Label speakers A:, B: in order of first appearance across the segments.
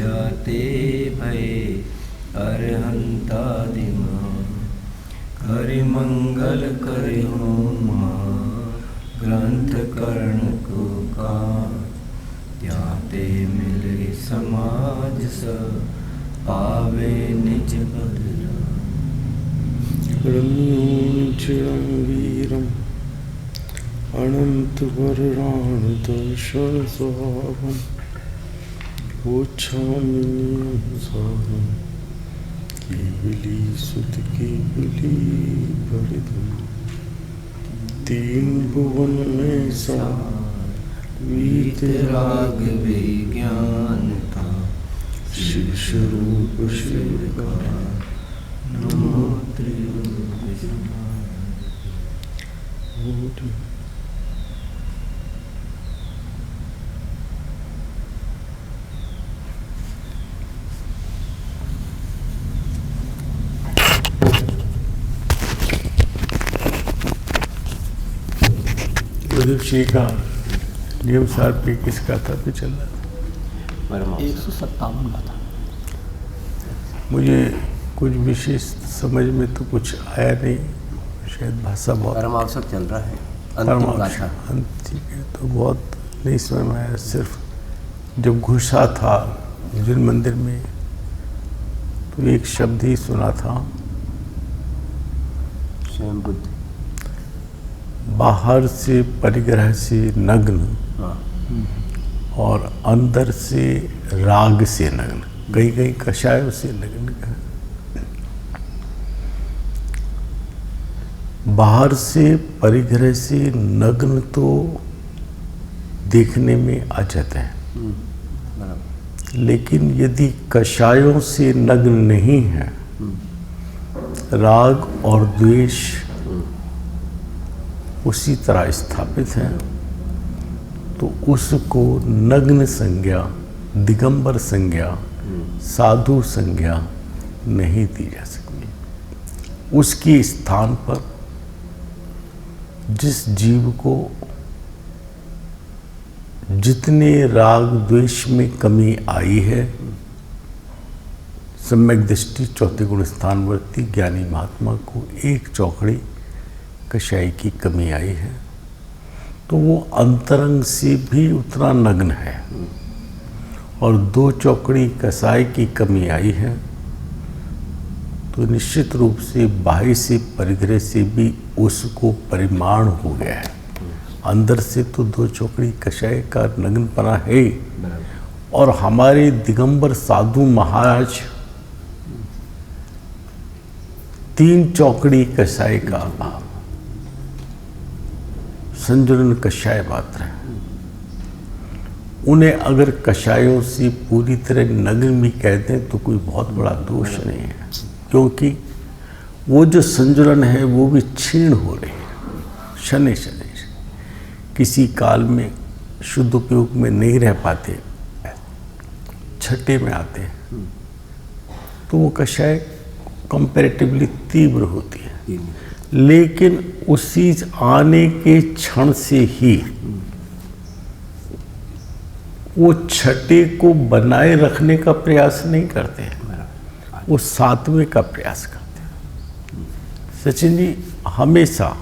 A: जाते भय अरहंतादिमा हरि मंगल करियो माँ ग्रंथ कर्ण को का त्याते मिले समाज स पावे निज बदला
B: रम्योचिरं वीरम् अनंत वरराण दर्शन स्वभावम् ओछामि सारम् केवली सुत केवली भरदम तीन भुवन में सार
A: वीतराग विज्ञान था
B: शिव स्वरूप शिव का
A: नमो त्रिलोक
B: गुरुदेव श्री का नियम सार पे किसका था पे चल रहा था
C: 157 का था।
B: मुझे कुछ विशेष समझ में तो कुछ आया नहीं, शायद भाषा बहुत
C: परमावसक चल रहा है, अंतिम गाथा।
B: ठीक है, तो बहुत नहीं समझ में आया। सिर्फ जब घुसा था जिन मंदिर में तो एक शब्द ही सुना था,
C: स्वयं बुद्ध।
B: बाहर से परिग्रह से नग्न और अंदर से राग से नग्न, कई कई कषायों से नग्न का। बाहर से परिग्रह से नग्न तो देखने में आ जाते हैं, लेकिन यदि कषायों से नग्न नहीं है, राग और द्वेष उसी तरह स्थापित है, तो उसको नग्न संज्ञा, दिगंबर संज्ञा, साधु संज्ञा नहीं दी जा सकती। उसके स्थान पर जिस जीव को जितने राग द्वेष में कमी आई है, सम्यक दृष्टि चौथे गुण स्थानवर्ती ज्ञानी महात्मा को एक चौकड़ी कषाय की कमी आई है, तो वो अंतरंग से भी उतना नग्न है। और 2 चौकड़ी कषाय की कमी आई है, तो निश्चित रूप से बाह्य से परिग्रह से भी उसको परिमाण हो गया है। अंदर से तो 2 चौकड़ी कषाय का नग्नपना है, और हमारे दिगंबर साधु महाराज 3 चौकड़ी कषाय का संजुलन कषाय मात्र है। उन्हें अगर कषायों से पूरी तरह नग्न भी कह दें तो कोई बहुत बड़ा दोष नहीं है, क्योंकि वो जो संजुलन है वो भी क्षीण हो रही है, शनि शनि किसी काल में शुद्ध उपयोग में नहीं रह पाते, छठे में आते हैं, तो वो कषाय कंपैरेटिवली तीव्र होती है। लेकिन उसी आने के क्षण से ही वो छठे को बनाए रखने का प्रयास नहीं करते हैं, वो 7वें का प्रयास करते हैं। सचिन जी, हमेशा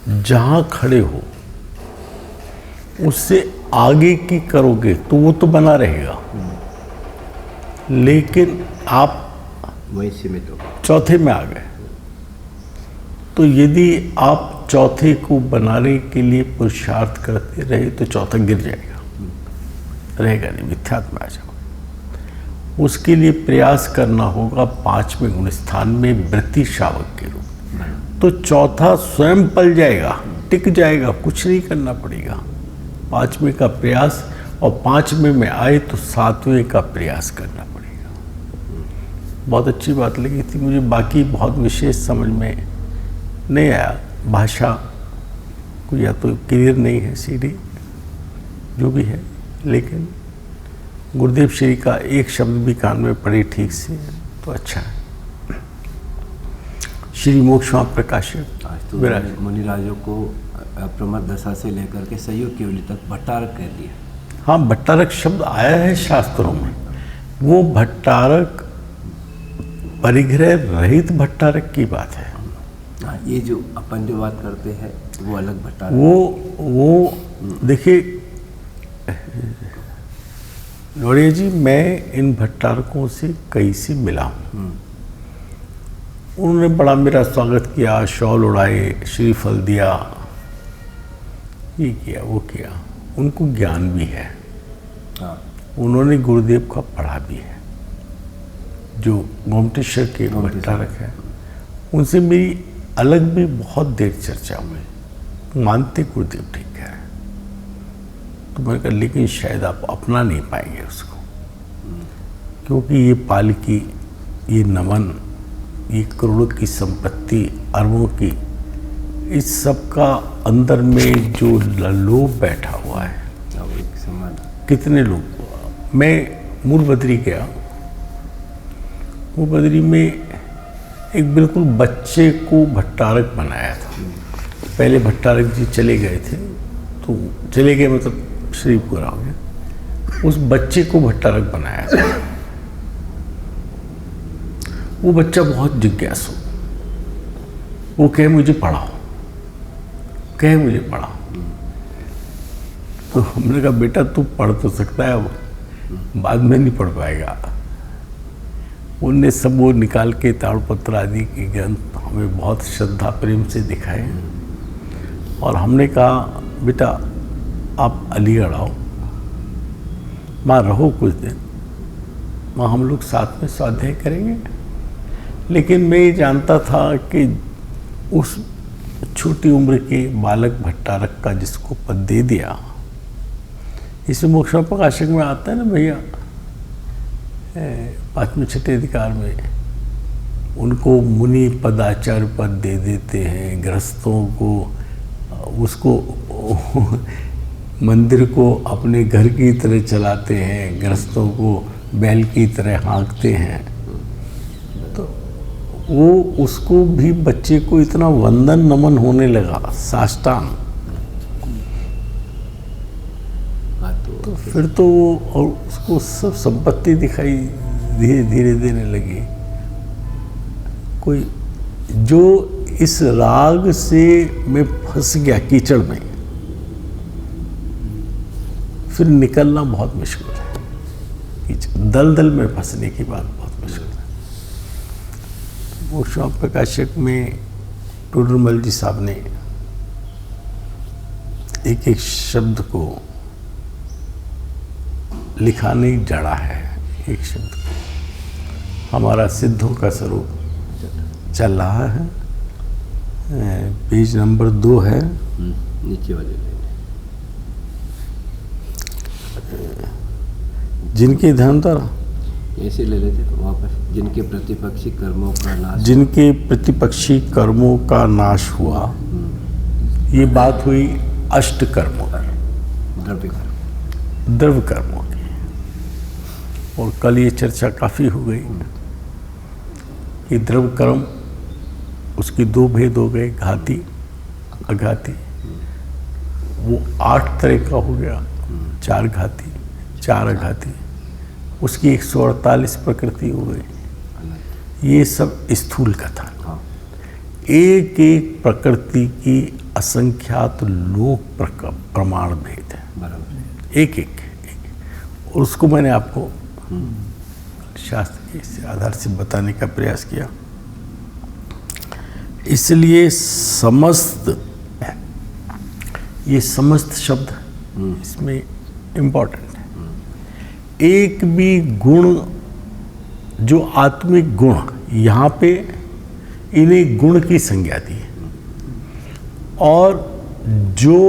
B: जहाँ खड़े हो उससे आगे की करोगे तो वो तो बना रहेगा, लेकिन आप
C: वही सीमित हो,
B: चौथे में आ गए, तो यदि आप चौथे को बनाने के लिए पुरुषार्थ करते रहे तो चौथा गिर जाएगा, रहेगा नहीं, मिथ्यात्व में आ जाओ। उसके लिए प्रयास करना होगा 5वें गुण स्थान में वृत्ति शावक के रूप, तो चौथा स्वयं पल जाएगा, टिक जाएगा, कुछ नहीं करना पड़ेगा। 5वें का प्रयास, और 5वें में आए तो 7वें का प्रयास करना पड़ेगा। बहुत अच्छी बात लगी थी मुझे, बाकी बहुत विशेष समझ में नहीं आया। भाषा को या तो क्लियर नहीं है, सीधी जो भी है, लेकिन गुरुदेव श्री का एक शब्द भी कान में पड़े ठीक से तो अच्छा है। श्री मोक्ष प्रकाशित
C: तो मुनिराजों को अप्रमद दशा से लेकर के संयोग केवली तक भट्टारक कह दिया।
B: हाँ, भट्टारक शब्द आया है शास्त्रों में, वो भट्टारक परिग्रह रहित भट्टारक की बात है।
C: हाँ, ये जो अपन जो बात करते हैं वो अलग भट्टारक।
B: वो देखिए नौड़िया जी, मैं इन भट्टारकों से कई से मिला हूँ। उन्होंने बड़ा मेरा स्वागत किया, शॉल उड़ाए, श्रीफल दिया, ये किया वो किया। उनको ज्ञान भी है।
C: हाँ,
B: उन्होंने गुरुदेव का पढ़ा भी है। जो गोमटेश्वर के भट्टारक है, उनसे मेरी अलग भी बहुत देर चर्चा हुई। मानते गुरुदेव ठीक है, तो मैंने कहा लेकिन शायद आप अपना नहीं पाएंगे उसको, क्योंकि ये पालकी, ये नमन, ये करोड़ों की संपत्ति, अरबों की, इस सब का अंदर में जो लोभ बैठा हुआ है।
C: अब एक समान
B: कितने लोग। मैं मूल बद्री गया, मूल बद्री में एक बिल्कुल बच्चे को भट्टारक बनाया था। पहले भट्टारक जी चले गए थे, तो चले गए मतलब शरीर पूरा हो गया। उस बच्चे को भट्टारक बनाया था। वो बच्चा बहुत जिज्ञासु, वो कहे मुझे पढ़ाओ, कहे मुझे पढ़ाओ। तो हमने कहा बेटा तू पढ़ तो सकता है, अब बाद में नहीं पढ़ पाएगा। उनने सब वो निकाल के ताड़पत्र आदि के ग्रंथ हमें बहुत श्रद्धा प्रेम से दिखाए, और हमने कहा बेटा आप अलीगढ़ आओ, वहाँ रहो कुछ दिन, वहाँ हम लोग साथ में स्वाध्याय करेंगे। लेकिन मैं ये जानता था कि उस छोटी उम्र के बालक भट्टारक का जिसको पद दे दिया, इसमें मोक्ष प्रकाशक में आता है ना भैया, 5वें 6ठे अधिकार में उनको मुनि पद आचार्य पद दे देते हैं, गृहस्थों को उसको मंदिर को अपने घर की तरह चलाते हैं, गृहस्थों को बैल की तरह हाँकते हैं। तो वो उसको भी बच्चे को इतना वंदन नमन होने लगा, साष्टांग। तो फिर तो वो और उसको सब संपत्ति दिखाई धीरे धीरे देने लगी। कोई जो इस राग से मैं फंस गया कीचड़ में, फिर निकलना बहुत मुश्किल है। दलदल में फंसने की बात बहुत मुश्किल है। वो स्वामी प्रकाशक में टूडरमल जी साहब ने एक एक शब्द को लिखा नहीं, जड़ा है एक शब्द को। हमारा सिद्धों का स्वरूप चल रहा है, पेज नंबर 2 है,
C: नीचे वाले
B: जिनके धर्मतारा
C: ऐसे ले लेते तो वापस, जिनके प्रतिपक्षी कर्मों का नाश,
B: जिनके प्रतिपक्षी कर्मों का नाश हुआ। ये बात हुई अष्ट कर्मों की, द्रव्य कर्मों की। और कल ये चर्चा काफ़ी हो गई कि द्रव्य कर्म, उसकी 2 भेद हो गए, घाती अघाती। वो 8 तरह का हो गया, 4 घाती 4 अघाती, उसकी 148 प्रकृति हो गई। ये सब स्थूल कथा। एक एक प्रकृति की असंख्यात लोक प्रमाण भेद है, एक एक। और उसको मैंने आपको शास्त्र के आधार से बताने का प्रयास किया। इसलिए ये समस्त शब्द इसमें इम्पोर्टेंट है। एक भी गुण, जो आत्मिक गुण, यहाँ पे इन्हें गुण की संज्ञा दी है, और जो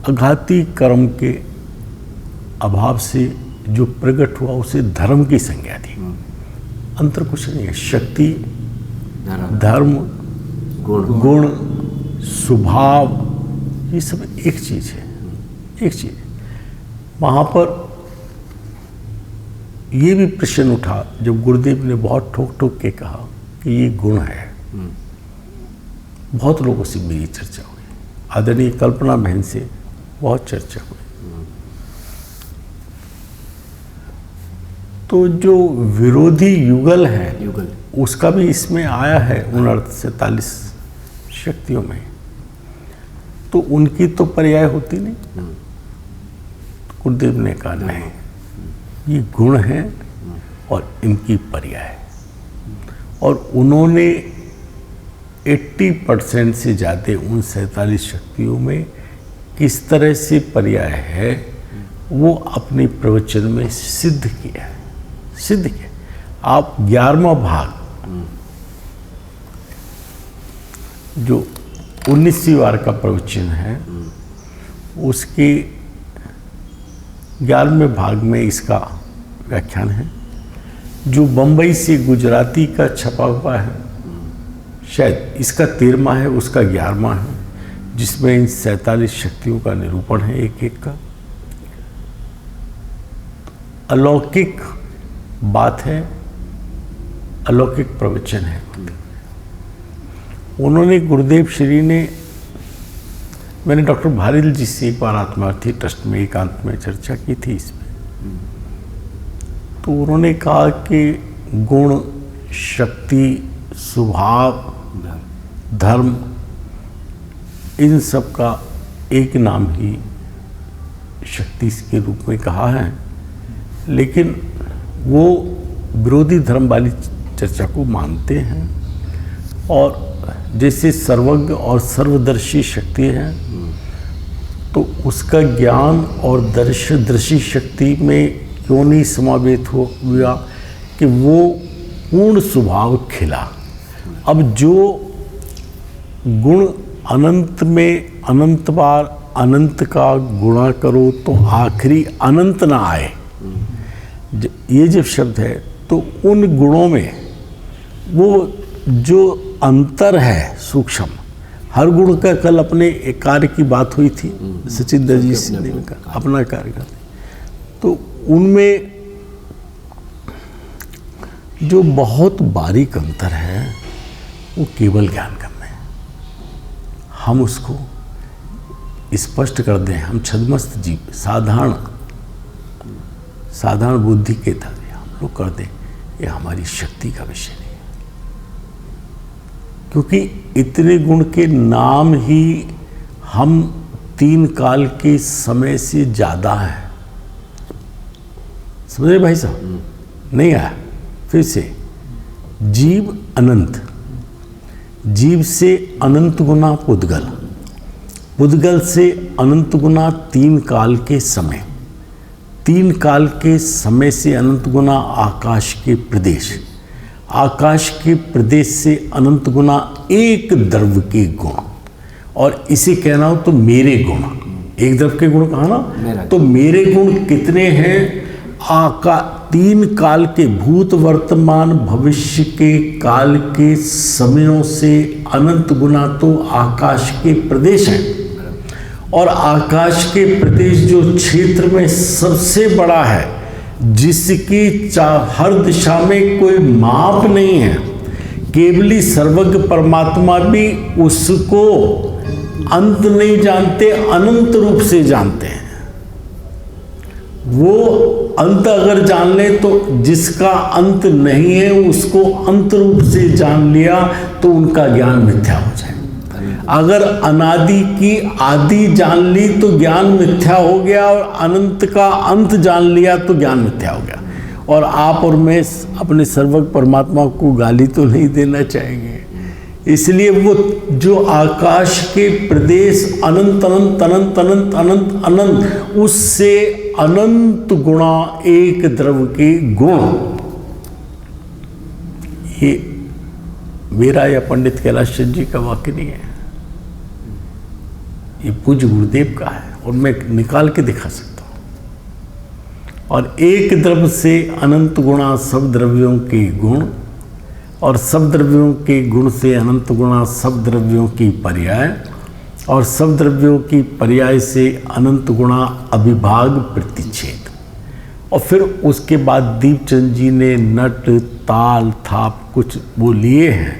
B: अघाती कर्म के अभाव से जो प्रकट हुआ उसे धर्म की संज्ञा दी। अंतर कुछ नहीं है। शक्ति, धर्म, गुण, स्वभाव, ये सब एक चीज है, एक चीज। वहाँ पर ये भी प्रश्न उठा जब गुरुदेव ने बहुत ठोक ठोक के कहा कि ये गुण है। बहुत लोगों से मेरी चर्चा हुई, आदरणीय कल्पना बहन से बहुत चर्चा हुई। तो जो विरोधी युगल है
C: युगल
B: उसका भी इसमें आया है 47 शक्तियों में, तो उनकी तो पर्याय होती नहीं। तो गुरुदेव ने कहा नहीं, ये गुण है और इनकी पर्याय, और उन्होंने 80% से ज़्यादा उन 47 शक्तियों में किस तरह से पर्याय है वो अपने प्रवचन में सिद्ध किया है, सिद्ध किया। आप 11वां भाग जो 19वीं बार का प्रवचन है उसके 11वें भाग में इसका व्याख्यान है, जो बंबई से गुजराती का छपा हुआ है, शायद इसका 13वां है, उसका 11वां है, जिसमें इन 47 शक्तियों का निरूपण है एक एक का। अलौकिक बात है, अलौकिक प्रवचन है। उन्होंने गुरुदेव श्री ने, मैंने डॉक्टर भारिल जी से एक बार आत्मार्थी ट्रस्ट में एकांत में चर्चा की थी इसमें, तो उन्होंने कहा कि गुण, शक्ति, स्वभाव, धर्म, इन सब का एक नाम ही शक्ति के रूप में कहा है, लेकिन वो विरोधी धर्म वाली चर्चा को मानते हैं। और जैसे सर्वज्ञ और सर्वदर्शी शक्ति है, तो उसका ज्ञान और दर्शी शक्ति में क्यों नहीं समावेत हुआ कि वो पूर्ण स्वभाव खिला। अब जो गुण अनंत में अनंत बार अनंत का गुणा करो तो आखिरी अनंत ना आए, ये जब शब्द है तो उन गुणों में वो जो अंतर है सूक्ष्म, हर गुण का कल अपने एक कार्य की बात हुई थी, सचिंदर जी ने कहा अपना कार्य करते, तो उनमें जो बहुत बारीक अंतर है वो केवल ज्ञान करना है। हम उसको स्पष्ट कर दें, हम छद्मस्त जीव साधारण बुद्धि के तरह हम लोग कर दें, ये हमारी शक्ति का विषय नहीं है, क्योंकि इतने गुण के नाम ही हम 3 काल के समय से ज़्यादा है। समझ रहे भाई साहब? नहीं आया? फिर से, जीव अनंत, जीव से अनंत गुना पुद्गल, पुद्गल से अनंत गुना 3 काल के समय, 3 काल के समय से अनंत गुना आकाश के प्रदेश, आकाश के प्रदेश से अनंत गुना एक द्रव्य के गुण। और इसे कहना हो तो मेरे गुण, एक द्रव्य के गुण कहा ना, तो मेरे गुण कितने हैं? 3 काल के, भूत वर्तमान भविष्य के काल के समयों से अनंत गुना तो आकाश के प्रदेश हैं, और आकाश के प्रदेश जो क्षेत्र में सबसे बड़ा है, जिसकी हर दिशा में कोई माप नहीं है, केवली सर्वज्ञ परमात्मा भी उसको अंत नहीं जानते, अनंत रूप से जानते हैं। वो अंत अगर जान ले तो जिसका अंत नहीं है उसको अंत रूप से जान लिया तो उनका ज्ञान मिथ्या हो जाए। अगर अनादि की आदि जान ली तो ज्ञान मिथ्या हो गया, और अनंत का अंत जान लिया तो ज्ञान मिथ्या हो गया। और आप और मैं अपने सर्वज्ञ परमात्मा को गाली तो नहीं देना चाहेंगे, इसलिए वो जो आकाश के प्रदेश अनंत अनंत अनंत अनंत अनंत अनंत, उससे अनंत गुणा एक द्रव्य के गुण, ये मेरा या पंडित कैलाश जी का वाक्य नहीं है, ये पूज्य गुरुदेव का है, और मैं निकाल के दिखा सकता हूँ। और एक द्रव्य से अनंत गुणा सब द्रव्यों के गुण, और सब द्रव्यों के गुण से अनंत गुणा सब द्रव्यों की पर्याय, और सब द्रव्यों की पर्याय से अनंत गुणा अभिभाग प्रतिच्छेद। और फिर उसके बाद दीपचंद जी ने नट ताल थाप कुछ वो लिए हैं,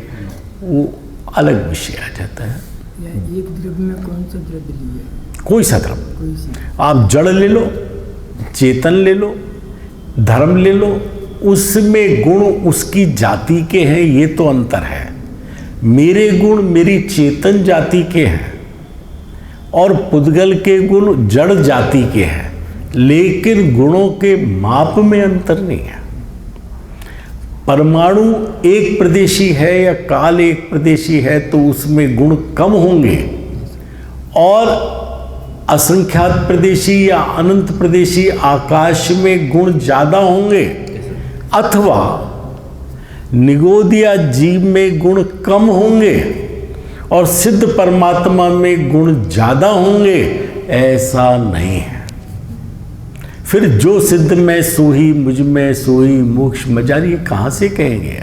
B: वो अलग विषय आ जाता है।
D: एक द्रव्य में कौन सा द्रव्य लिए?
B: कोई सा द्रव्य, आप जड़ ले लो, चेतन ले लो, धर्म ले लो, उसमें गुण उसकी जाति के हैं, ये तो अंतर है। मेरे गुण मेरी चेतन जाति के हैं और पुद्गल के गुण जड़ जाति के हैं, लेकिन गुणों के माप में अंतर नहीं है। परमाणु एक प्रदेशी है या काल एक प्रदेशी है तो उसमें गुण कम होंगे, और असंख्यात प्रदेशी या अनंत प्रदेशी आकाश में गुण ज्यादा होंगे, अथवा निगोद या जीव में गुण कम होंगे और सिद्ध परमात्मा में गुण ज्यादा होंगे, ऐसा नहीं है। फिर जो सिद्ध में सोही मुझ में सोही मोक्ष मजारी, कहां से कहेंगे?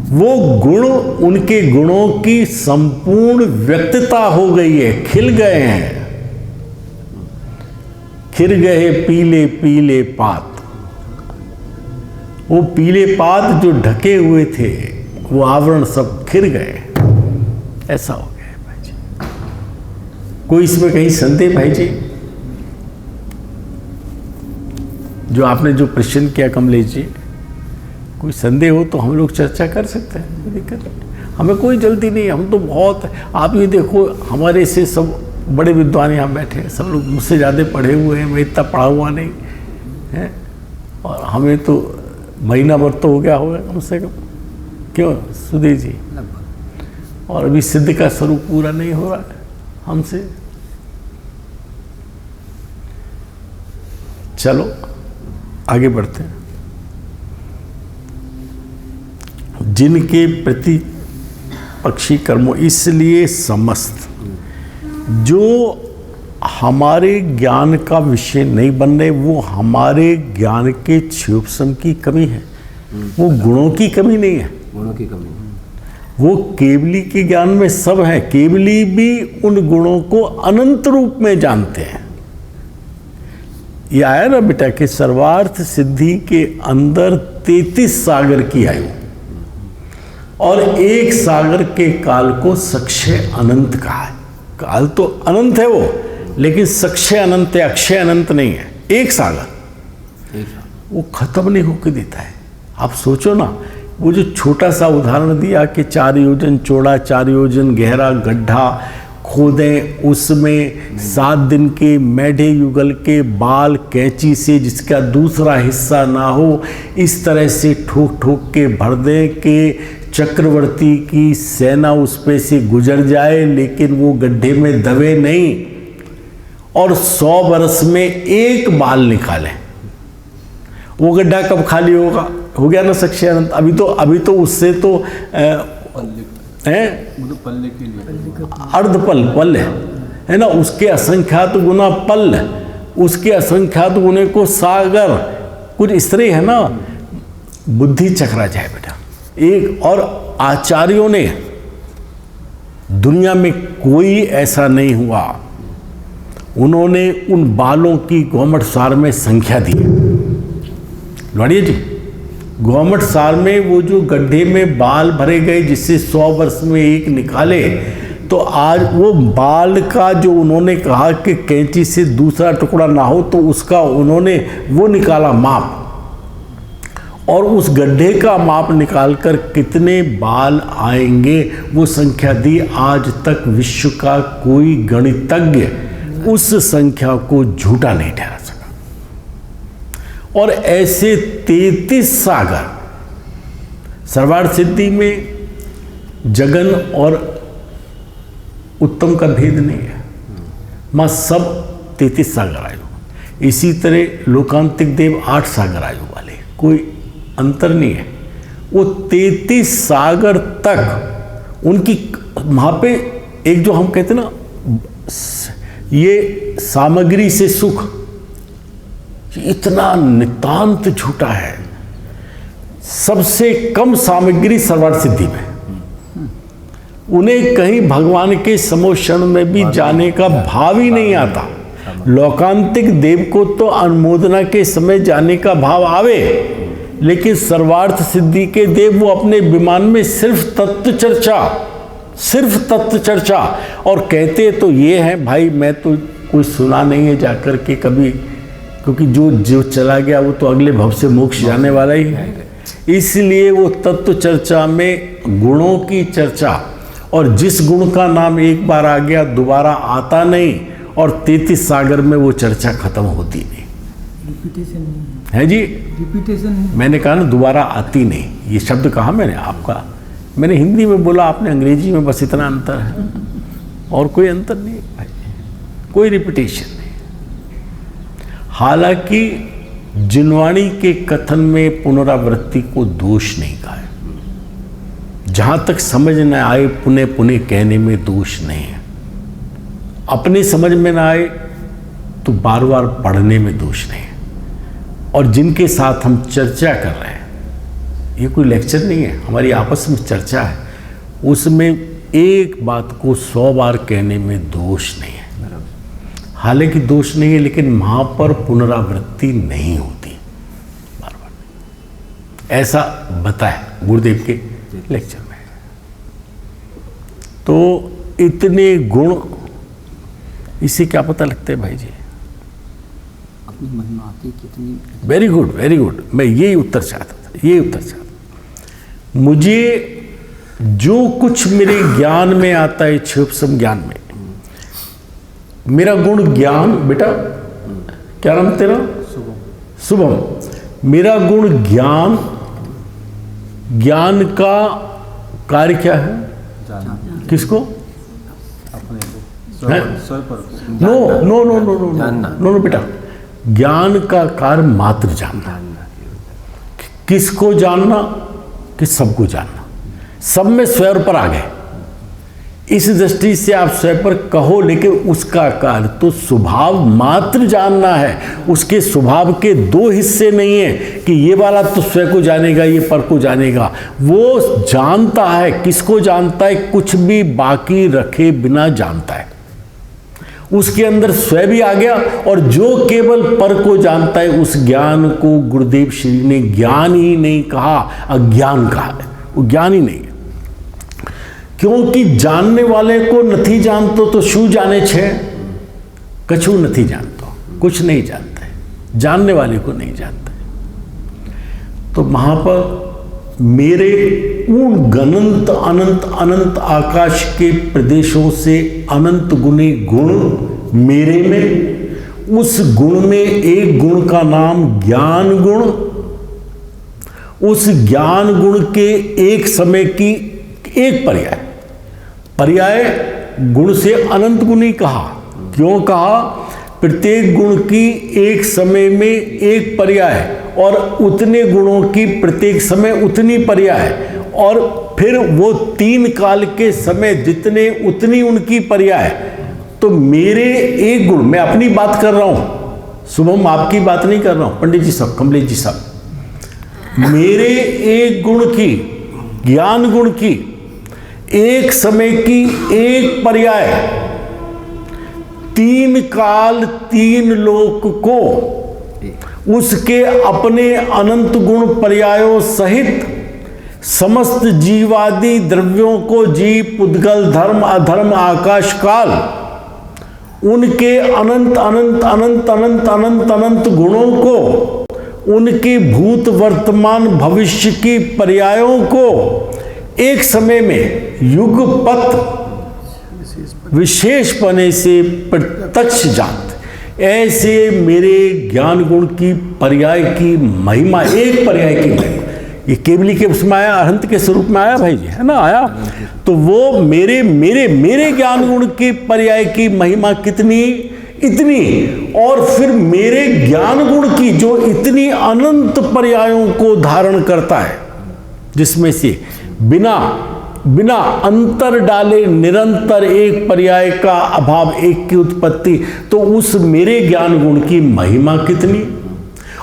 B: वो गुण उनके गुणों की संपूर्ण व्यक्तता हो गई है, खिल गए हैं। खिल गए पीले पीले पात, वो पीले पात जो ढके हुए थे वो आवरण सब खिल गए, ऐसा हो गया है भाई जी। कोई इसमें कहीं संदेह भाई जी? जो आपने जो प्रश्न किया कमलेश जी, कोई संदेह हो तो हम लोग चर्चा कर सकते हैं, कोई दिक्कत नहीं, हमें कोई जल्दी नहीं। हम तो बहुत, आप ये देखो हमारे से सब बड़े विद्वान यहाँ बैठे हैं, सब लोग मुझसे ज़्यादा पढ़े हुए हैं, मैं इतना पढ़ा हुआ नहीं है, और हमें तो महीना भर तो हो गया होगा कम से कम, क्यों सुधीर जी? और अभी सिद्ध का स्वरूप पूरा नहीं हो रहा है हमसे। चलो आगे बढ़ते हैं। जिनके प्रति पक्षी कर्मों, इसलिए समस्त जो हमारे ज्ञान का विषय नहीं बन रहे, वो हमारे ज्ञान के क्षोभसम की कमी है, वो गुणों की कमी नहीं है।
C: गुणों की कमी,
B: वो केवली के ज्ञान में सब है। केवली भी उन गुणों को अनंत रूप में जानते हैं। ये आया ना बेटा कि सर्वार्थ सिद्धि के अंदर 33 सागर की आयु और एक सागर के काल को सक्षय अनंत कहा है। काल तो अनंत है वो, लेकिन सक्षय अनंत है, अक्षय अनंत नहीं है। एक सागर वो खत्म नहीं होकर देता है। आप सोचो ना, वो जो छोटा सा उदाहरण दिया कि 4 योजन चौड़ा 4 योजन गहरा गड्ढा खोदें, उसमें 7 दिन के मेढे युगल के बाल कैंची से जिसका दूसरा हिस्सा ना हो, इस तरह से ठोक ठोक के भर दें कि चक्रवर्ती की सेना उस पे से गुजर जाए, लेकिन वो गड्ढे में दबे नहीं, और 100 बरस में एक बाल निकालें। वो गड्ढा कब खाली होगा? हो गया ना सक्षय अनंत। अभी तो उससे तो
C: पल्ले के लिए
B: अर्धपल है ना, उसके असंख्यात गुना पल, उसके असंख्यात गुने को सागर, कुछ इस तरह है ना। बुद्धि चकरा जाए बेटा एक। और आचार्यों ने, दुनिया में कोई ऐसा नहीं हुआ, उन्होंने उन बालों की गोमट सार में संख्या दी। लड़िए जी, गोमट सार में वो जो गड्ढे में बाल भरे गए जिससे 100 वर्ष में एक निकाले, तो आज वो बाल का जो उन्होंने कहा कि कैंची से दूसरा टुकड़ा ना हो, तो उसका उन्होंने वो निकाला माप, और उस गड्ढे का माप निकालकर कितने बाल आएंगे वो संख्या दी। आज तक विश्व का कोई गणितज्ञ उस संख्या को झूठा नहीं ठहरा सका। और ऐसे 33 सागर, सर्वार्थ सिद्धि में जगन और उत्तम का भेद नहीं है, मां सब 33 सागर आयु। इसी तरह लोकांतिक देव 8 सागर आयु वाले, कोई अंतर नहीं है। वो 33 सागर तक उनकी वहाँ पे एक जो हम कहते ना, ये सामग्री से सुख, इतना नितांत झूठा है। सबसे कम सामग्री सर्वार्थ सिद्धि में, उन्हें कहीं भगवान के समोक्षण में भी जाने का भाव ही नहीं आता। लोकांतिक देव को तो अनुमोदना के समय जाने का भाव आवे, लेकिन सर्वार्थ सिद्धि के देव वो अपने विमान में सिर्फ तत्व चर्चा, और कहते तो ये हैं भाई, मैं तो कोई सुना नहीं है जाकर के कभी क्योंकि जो चला गया वो तो अगले भव से मोक्ष जाने वाला ही है। इसलिए वो तत्व चर्चा में गुणों की चर्चा, और जिस गुण का नाम एक बार आ गया दोबारा आता नहीं, और 33 सागर में वो चर्चा खत्म होती नहीं
D: रिपीटेशन नहीं
B: है जी।
D: रिपीटेशन नहीं।
B: मैंने कहा ना दोबारा आती नहीं, ये शब्द कहा मैंने आपका, मैंने हिंदी में बोला, आपने अंग्रेजी में, बस इतना अंतर है और कोई अंतर नहीं भाई, कोई रिपीटेशन नहीं। हालांकि जिनवाणी के कथन में पुनरावृत्ति को दोष नहीं कहा है, जहां तक समझ न आए पुनः पुनः कहने में दोष नहीं है। अपने समझ में ना आए तो बार बार पढ़ने में दोष नहीं है। और जिनके साथ हम चर्चा कर रहे हैं, ये कोई लेक्चर नहीं है, हमारी आपस में चर्चा है, उसमें एक बात को 100 बार कहने में दोष नहीं है। हालांकि दोष नहीं है, लेकिन वहाँ पर पुनरावृत्ति नहीं होती बार बार, ऐसा बताया गुरुदेव के लेक्चर में। तो इतने गुण, इससे क्या पता लगता है भाई जी?
D: अपनी महिमा की कितनी।
B: Very good, very good. मैं यही उत्तर चाहता था, यही उत्तर चाहता था। मुझे जो कुछ मेरे ज्ञान में आता है, क्षुप्सम ज्ञान में, मेरा गुण ज्ञान, बेटा क्या नाम तेरा? शुभम। मेरा गुण ज्ञान, ज्ञान का कार्य क्या है? किसको? No no no no no no no बेटा, ज्ञान का कार्य मात्र जानना। किसको जानना? कि सबको जानना। सब में स्वयं पर आ गए, इस दृष्टि से आप स्वयं पर कहो, लेकिन उसका कार्य तो स्वभाव मात्र जानना है। उसके स्वभाव के 2 हिस्से नहीं है कि ये वाला तो स्वयं को जानेगा, ये पर को जानेगा। वो जानता है, किसको जानता है? कुछ भी बाकी रखे बिना जानता है। उसके अंदर स्वयं भी आ गया, और जो केवल पर को जानता है, उस ज्ञान को गुरुदेव श्री ने ज्ञान ही नहीं कहा, अज्ञान कहा है। वो ज्ञान ही नहीं है, क्योंकि जानने वाले को नहीं जानते तो शू जाने छे, कछु नहीं जानते, कुछ नहीं जानता है, जानने वाले को नहीं जानता है। तो वहां पर मेरे उन गनंत अनंत अनंत आकाश के प्रदेशों से अनंत गुने गुण मेरे में, उस गुण में एक गुण का नाम ज्ञान गुण, उस ज्ञान गुण के एक समय की एक पर्याय, पर्याय गुण से अनंत गुणी कहा। क्यों कहा? प्रत्येक गुण की एक समय में एक पर्याय, और उतने गुणों की प्रत्येक समय उतनी पर्याय, और फिर वो 3 काल के समय जितने उतनी उनकी पर्याय। तो मेरे एक गुण, मैं अपनी बात कर रहा हूं, शुभम आपकी बात नहीं कर रहा हूं, पंडित जी साहब, कमलेश जी साहब, मेरे एक गुण की, ज्ञान गुण की एक समय की एक पर्याय 3 काल 3 लोक को उसके अपने अनंत गुण पर्यायों सहित समस्त जीवादि द्रव्यों को, जीव पुद्गल धर्म अधर्म आकाश काल, उनके अनंत अनंत अनंत अनंत अनंत अनंत गुणों को, उनके भूत वर्तमान भविष्य की पर्यायों को एक समय में युगपत विशेष पने से प्रत्यक्ष जानते। ऐसे मेरे ज्ञान गुण की पर्याय की महिमा, एक पर्याय की महिमा, ये केवली के उसमें आया, अरहंत के स्वरूप में आया भाई जी, है ना, आया। तो वो मेरे मेरे मेरे ज्ञान गुण की पर्याय की महिमा कितनी? इतनी। और फिर मेरे ज्ञान गुण की जो इतनी अनंत पर्यायों को धारण करता है, जिसमें से बिना बिना अंतर डाले निरंतर एक पर्याय का अभाव, एक की उत्पत्ति, तो उस मेरे ज्ञान गुण की महिमा कितनी।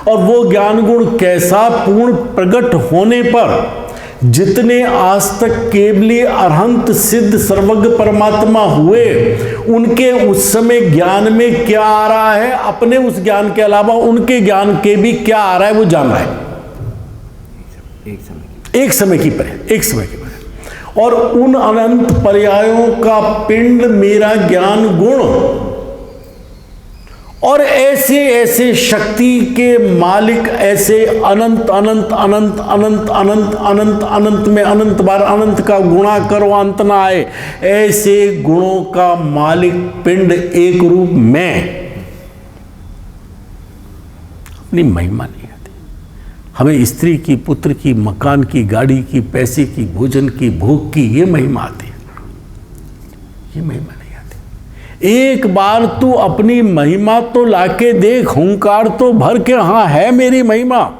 B: और वो ज्ञान गुण कैसा पूर्ण प्रकट होने पर जितने आज तक केवली अरहंत सिद्ध सर्वज्ञ परमात्मा हुए, उनके उस समय ज्ञान में क्या आ रहा है, अपने उस ज्ञान के अलावा उनके ज्ञान के भी क्या आ रहा है वो जान रहा है। एक समय की पर्याय, एक समय की पर्याय। और उन अनंत पर्यायों का पिंड मेरा ज्ञान गुण, और ऐसे ऐसे शक्ति के मालिक, ऐसे अनंत अनंत अनंत अनंत अनंत अनंत अनंत में अनंत बार अनंत का गुणा करो अंत ना आए, ऐसे गुणों का मालिक पिंड एक रूप में अपनी महिमा नहीं आती। हमें स्त्री की, पुत्र की, मकान की, गाड़ी की, पैसे की, भोजन की, भोग की ये महिमा आती है, ये महिमा नहीं आती। एक बार तू अपनी महिमा तो लाके देख, हुंकार तो भर के, हाँ है मेरी महिमा।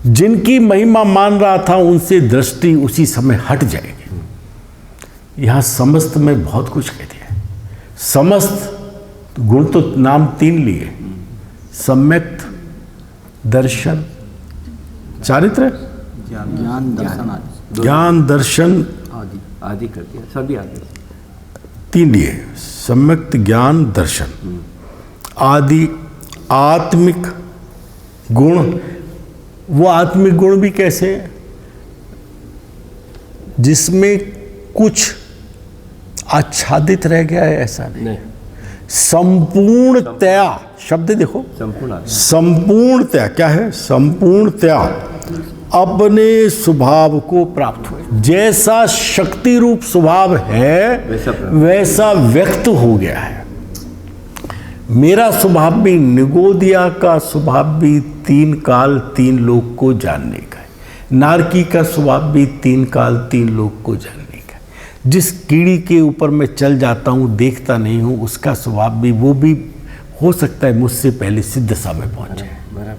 B: जिनकी महिमा मान रहा था उनसे दृष्टि उसी समय हट जाएगी। यहां समस्त में बहुत कुछ कह दिया। समस्त गुण तो नाम 3 लिए, सम्यक, दर्शन, चारित्र,
D: ज्ञान दर्शन आदि।
B: ज्ञान, दर्शन
D: आदि
C: आदि कर दिया, सभी आदि
B: 3 लिए, सम्यक, ज्ञान, दर्शन आदि। आत्मिक गुण, वो आत्मिक गुण भी कैसे हैं जिसमें कुछ आच्छादित रह गया है, ऐसा नहीं। संपूर्णतया, शब्द देखो, संपूर्णतया क्या है? संपूर्णतया अपने स्वभाव को प्राप्त हुए। जैसा शक्ति रूप स्वभाव है वैसा व्यक्त हो गया है। मेरा स्वभाव भी, निगोदिया का स्वभाव भी 3 काल 3 लोक को जानने का है। नारकी का स्वभाव भी 3 काल 3 लोक को जानने का है। जिस कीड़ी के ऊपर मैं चल जाता हूँ, देखता नहीं हूँ, उसका स्वभाव भी, वो भी हो सकता है मुझसे पहले सिद्ध दशा में पहुँच जाए,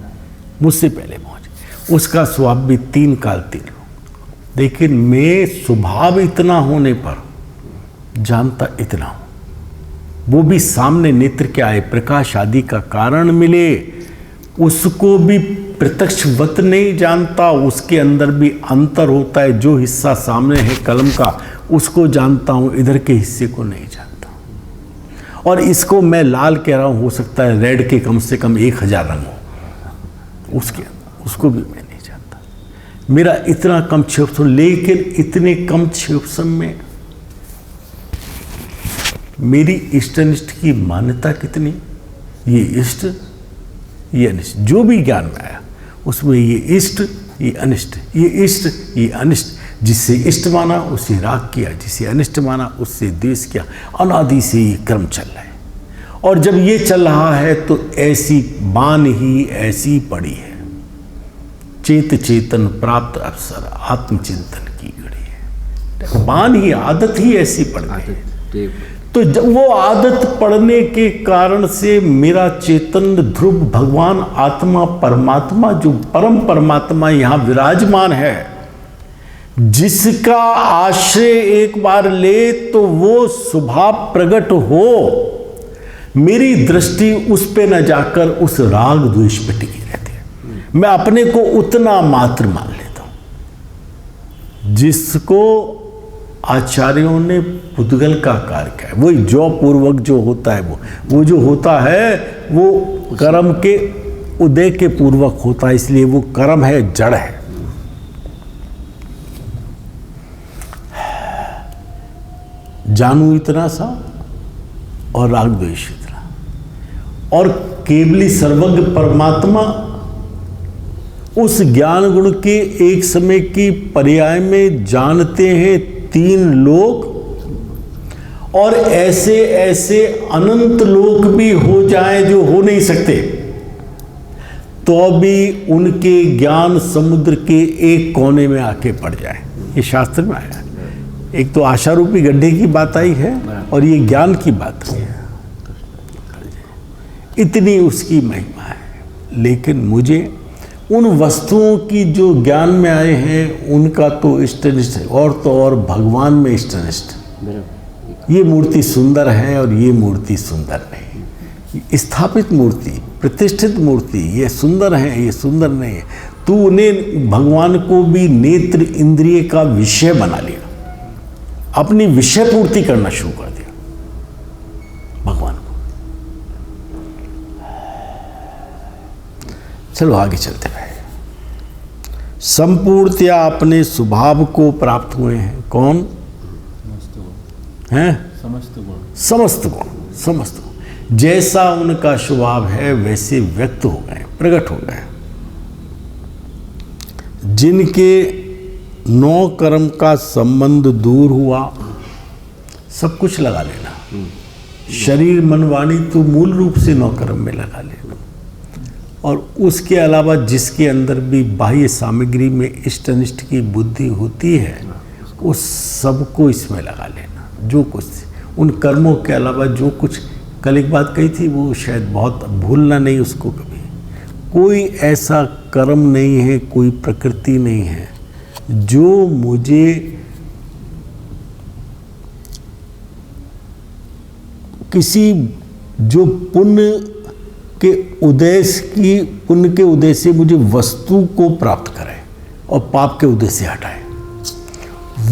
B: मुझसे पहले पहुँचे। उसका स्वभाव भी 3 काल 3 लोक। लेकिन मैं स्वभाव इतना होने पर जानता इतना हूँ, वो भी सामने नेत्र के आए, प्रकाश आदि का कारण मिले, उसको भी प्रत्यक्षवत नहीं जानता। उसके अंदर भी अंतर होता है। जो हिस्सा सामने है कलम का उसको जानता हूँ, इधर के हिस्से को नहीं जानता। और इसको मैं लाल कह रहा हूँ, हो सकता है रेड के कम से कम 1000 रंग हो उसके अंदर, उसको भी मैं नहीं जानता। मेरा इतना कम क्षेत्र, लेकिन इतने कम क्षेत्र में मेरी इष्ट अनिष्ट की मान्यता कितनी? ये इष्ट, ये अनिष्ट, जो भी ज्ञान में आया उसमें ये इष्ट, ये अनिष्ट, ये इष्ट, ये अनिष्ट। जिससे इष्ट माना उससे राग किया, जिसे अनिष्ट माना उससे द्वेष किया। अनादि से ये क्रम चल रहा है। और जब ये चल रहा है तो ऐसी बान ही ऐसी पड़ी है। चेत चेतन प्राप्त अवसर आत्मचिंतन की घड़ी है। बान ही, आदत ही ऐसी पड़ गई। तो जब वो आदत पड़ने के कारण से मेरा चेतन ध्रुव भगवान आत्मा परमात्मा, जो परम परमात्मा यहाँ विराजमान है, जिसका आश्रय एक बार ले तो वो स्वभाव प्रकट हो, मेरी दृष्टि उस पे न जाकर उस राग द्वेष पे टिकी रहती है। मैं अपने को उतना मात्र मान लेता हूं जिसको आचार्यों ने पुद्गल का कार्य किया है। वही जो पूर्वक जो होता है, वो जो होता है वो कर्म के उदय के पूर्वक होता है, इसलिए वो कर्म है, जड़ है। जानू इतना सा और राग द्वेष इतना, और केवली सर्वज्ञ परमात्मा उस ज्ञान गुण के एक समय की पर्याय में जानते हैं 3 लोक, और ऐसे ऐसे अनंत लोक भी हो जाए जो हो नहीं सकते, तो भी उनके ज्ञान समुद्र के एक कोने में आके पड़ जाए। ये शास्त्र में आया। एक तो आशा रूपी गड्ढे की बात आई है और ये ज्ञान की बात आई है। इतनी उसकी महिमा है। लेकिन मुझे उन वस्तुओं की जो ज्ञान में आए हैं उनका तो इष्टनिष्ठ है, और तो और भगवान में इष्टनिष्ठ। ये मूर्ति सुंदर है और ये मूर्ति सुंदर नहीं। स्थापित मूर्ति, प्रतिष्ठित मूर्ति, ये सुंदर है, ये सुंदर नहीं है। तूने भगवान को भी नेत्र इंद्रिय का विषय बना लिया, अपनी विषय पूर्ति करना शुरू कर दिया भगवान को। चलो आगे चलते भाई। संपूर्णतया अपने स्वभाव को प्राप्त हुए हैं। कौन हैं? समस्त गुण। समस्त गुण, समस्त गुण। जैसा उनका स्वभाव है वैसे व्यक्त हो गए, प्रकट हो गए। जिनके 9 कर्म का संबंध दूर हुआ, सब कुछ लगा लेना, शरीर मन वाणी तो मूल रूप से 9 कर्म में लगा लेना, और उसके अलावा जिसके अंदर भी बाह्य सामग्री में इष्ट अनिष्ट की बुद्धि होती है उस सबको इसमें लगा लेना। जो कुछ उन कर्मों के अलावा जो कुछ, कल एक बात कही थी वो शायद बहुत भूलना नहीं उसको कभी, कोई ऐसा कर्म नहीं है, कोई प्रकृति नहीं है जो मुझे किसी जो पुण्य के उदय से मुझे वस्तु को प्राप्त करे और पाप के उदय से हटाए।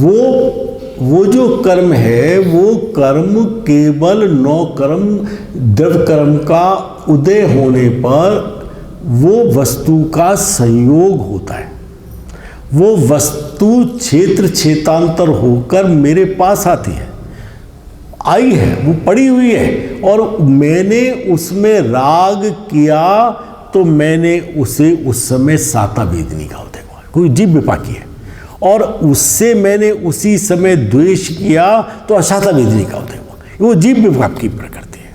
B: वो जो कर्म है वो कर्म केवल 9 कर्म द्रव्य कर्म का उदय होने पर वो वस्तु का संयोग होता है। वो वस्तु क्षेत्र क्षेत्रांतर होकर मेरे पास आती है, आई है, वो पड़ी हुई है, और मैंने उसमें राग किया तो मैंने उसे उस समय साता वेदनी का उदय हुआ, कोई जीव विपाकी है, और उससे मैंने उसी समय द्वेष किया तो अशाता वेदनी का उदय हुआ। वो जीव विपाक की प्रकृति है।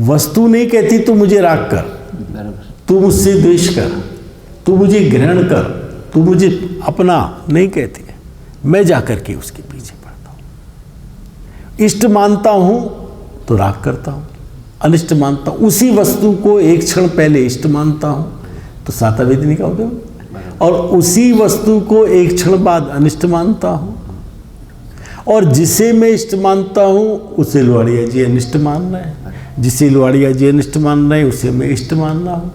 B: वस्तु नहीं कहती तू मुझे राग कर, तू मुझसे द्वेष कर, तू मुझे ग्रहण कर, तू मुझे अपना, नहीं कहती है। मैं जाकर के उसके पीछे पड़ता हूं। इष्ट मानता हूं तो राग करता हूं, अनिष्ट मानता हूं, उसी वस्तु को एक क्षण पहले इष्ट मानता हूं तो साता वेदनी का उदय, और उसी वस्तु को एक क्षण बाद अनिष्ट मानता हूं, और जिसे मैं इष्ट मानता हूं उसे लुआड़िया जी अनिष्ट मान रहे हैं, जिसे लुआड़िया जी अनिष्ट मान रहे हैं उसे मैं इष्ट मान रहा हूं।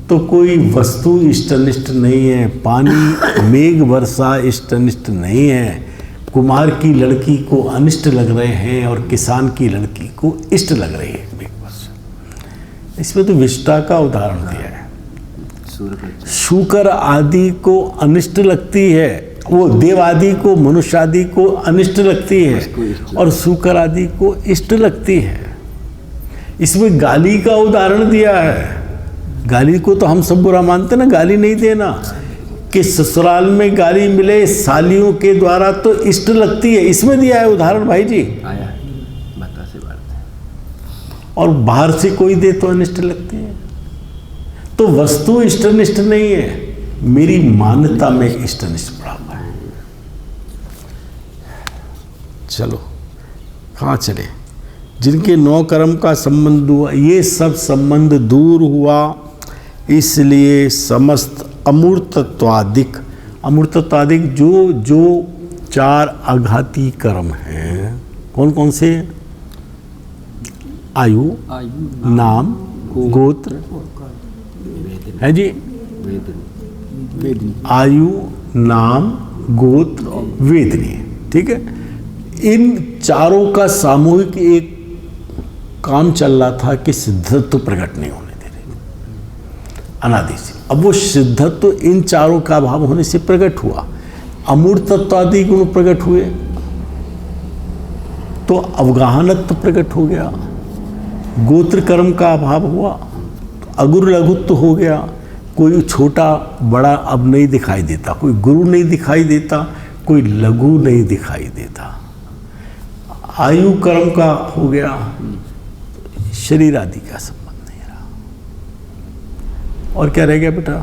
B: तो कोई वस्तु इष्ट अनिष्ट नहीं है। पानी, मेघ, वर्षा इष्ट अनिष्ट नहीं है। कुमार की लड़की को अनिष्ट लग रहे हैं और किसान की लड़की को इष्ट लग रही है मेघ वर्षा। इसमें तो विष्टा का उदाहरण दिया है। शूकर आदि को अनिष्ट लगती है, वो देव आदि को, मनुष्य आदि को अनिष्ट लगती है, और शूकर आदि को इष्ट लगती है। इसमें गाली का उदाहरण दिया है। गाली को तो हम सब बुरा मानते ना, गाली नहीं देना, कि ससुराल में गाली मिले सालियों के द्वारा तो इष्ट लगती है, इसमें दिया है उदाहरण भाई जी।
C: आया है, बता से बात।
B: और बाहर से कोई दे तो अनिष्ट लगती है। तो वस्तु इष्ट अनिष्ट नहीं है, मेरी मान्यता में इष्ट अनिष्ट पड़ा हुआ है। चलो कहाँ चले? जिनके 9 कर्म का संबंध हुआ, ये सब संबंध दूर हुआ, इसलिए समस्त अमूर्तत्वादिक, अमूर्तत्वादिक जो 4 आघाती कर्म हैं, कौन कौन से? आयु, नाम, गोत्र है जी, आयु, नाम, गोत्र, वेदनी, ठीक है। इन चारों का सामूहिक एक काम चल रहा था कि सिद्धत्व प्रकट नहीं होने दे रहे अनादि से। अब वो सिद्धत्व इन चारों का अभाव होने से प्रकट हुआ। अमूर्तत्वादि गुण प्रकट हुए तो अवगाहनत्व प्रकट हो गया। गोत्र कर्म का अभाव हुआ तो अगुरु लघुत्व हो गया। कोई छोटा बड़ा अब नहीं दिखाई देता, कोई गुरु नहीं दिखाई देता, कोई लघु नहीं दिखाई देता। आयु कर्म का हो गया, शरीर आदि का संबंध नहीं रहा। और क्या रह गया बेटा?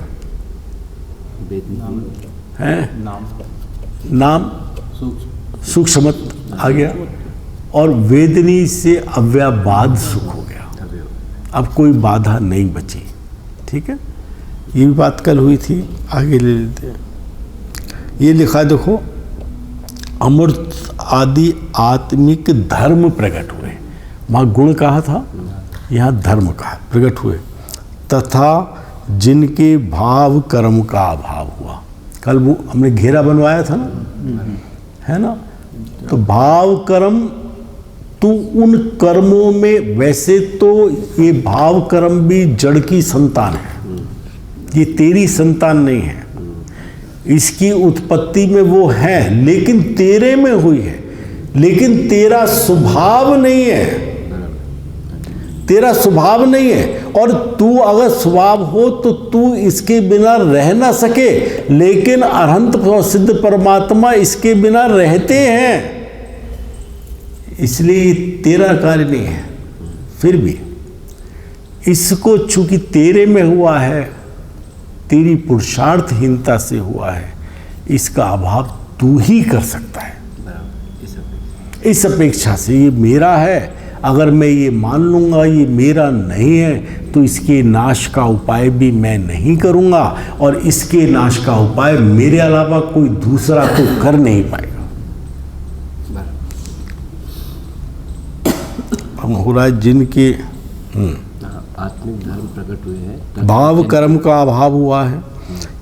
B: है नाम सूक्ष्मत आ गया, और वेदनी से अव्याबाद सुख हो गया। अब कोई बाधा नहीं बची, ठीक है। ये भी बात कल हुई थी, आगे ले लेते हैं। ये लिखा देखो, अमूर्त आदि आत्मिक धर्म प्रकट हुए। वहाँ गुण कहा था, यहाँ धर्म कहा, प्रकट हुए। तथा जिनके भाव कर्म का अभाव हुआ। कल वो हमने घेरा बनवाया था ना, है ना। तो भाव कर्म, तो उन कर्मों में, वैसे तो ये भाव कर्म भी जड़ की संतान है, ये तेरी संतान नहीं है। इसकी उत्पत्ति में वो है, लेकिन तेरे में हुई है, लेकिन तेरा स्वभाव नहीं है। तेरा स्वभाव नहीं है। और तू अगर स्वभाव हो तो तू इसके बिना रह ना सके, लेकिन अरहंत सिद्ध परमात्मा इसके बिना रहते हैं, इसलिए तेरा कार्य नहीं है। फिर भी इसको चूंकि तेरे में हुआ है, तेरी पुरुषार्थहीनता से हुआ है, इसका अभाव तू ही कर सकता है। इस अपेक्षा से ये मेरा है, अगर मैं ये मान लूँगा ये मेरा नहीं है तो इसके नाश का उपाय भी मैं नहीं करूँगा, और इसके नाश का उपाय मेरे अलावा कोई दूसरा तो कर नहीं पाएगा। हम हो रहा है जिनके
C: आत्मिक धर्म प्रकट हुए हैं,
B: भाव कर्म का अभाव हुआ है,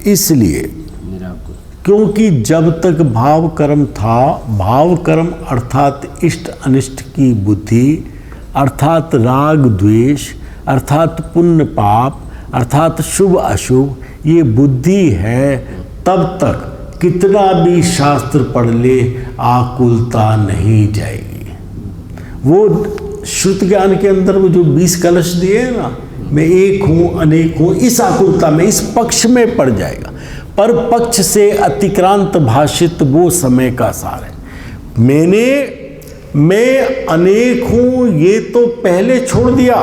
B: इसलिए
C: निराकुल।
B: क्योंकि जब तक भाव कर्म था, भाव कर्म अर्थात इष्ट अनिष्ट की बुद्धि, अर्थात राग द्वेष, अर्थात पुण्य पाप, अर्थात शुभ अशुभ, ये बुद्धि है, तब तक कितना भी शास्त्र पढ़ ले आकुलता नहीं जाएगी। वो श्रुत ज्ञान के अंदर वो जो 20 कलश दिए हैं ना, मैं एक हूँ अनेक हूँ, इस आकुलता में, इस पक्ष में पड़ जाएगा। पर पक्ष से अतिक्रांत भाषित वो समय का सार है। मैं अनेक हूँ ये तो पहले छोड़ दिया